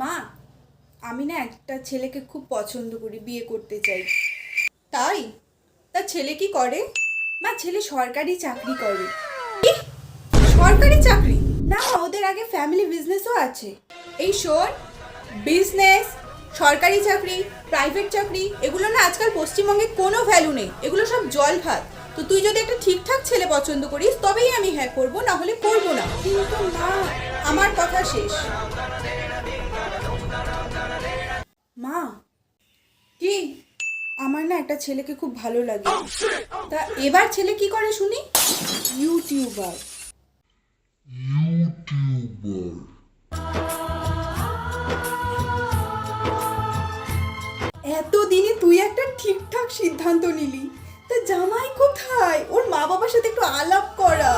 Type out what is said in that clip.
মা, আমি না একটা ছেলেকে খুব পছন্দ করি, বিয়ে করতে চাই। তাই? তা ছেলে কি করে? মা, ছেলে সরকারি চাকরি করে। কি? সরকারি চাকরি? না, ওদের আগে ফ্যামিলি বিজনেসও আছে। এই শোন, বিজনেস, সরকারি চাকরি, প্রাইভেট চাকরি এগুলো না আজকাল পশ্চিমবঙ্গে কোনো ভ্যালু নেই, এগুলো সব জল ভাত। তো তুই যদি একটা ঠিকঠাক ছেলে পছন্দ করিস তবেই আমি হ্যাঁ করবো, না হলে করবো না। কিন্তু মা, আমার কথা শেষ। মা, কি? আমার না একটা ছেলেকে খুব ভালো লাগে। তা এবার ছেলে কি করে শুনি? ইউটিউবার। এতদিনে তুই একটা ঠিকঠাক সিদ্ধান্ত নিলি। তা জামাই কোথায়? ওর মা বাবার সাথে একটু আলাপ করা।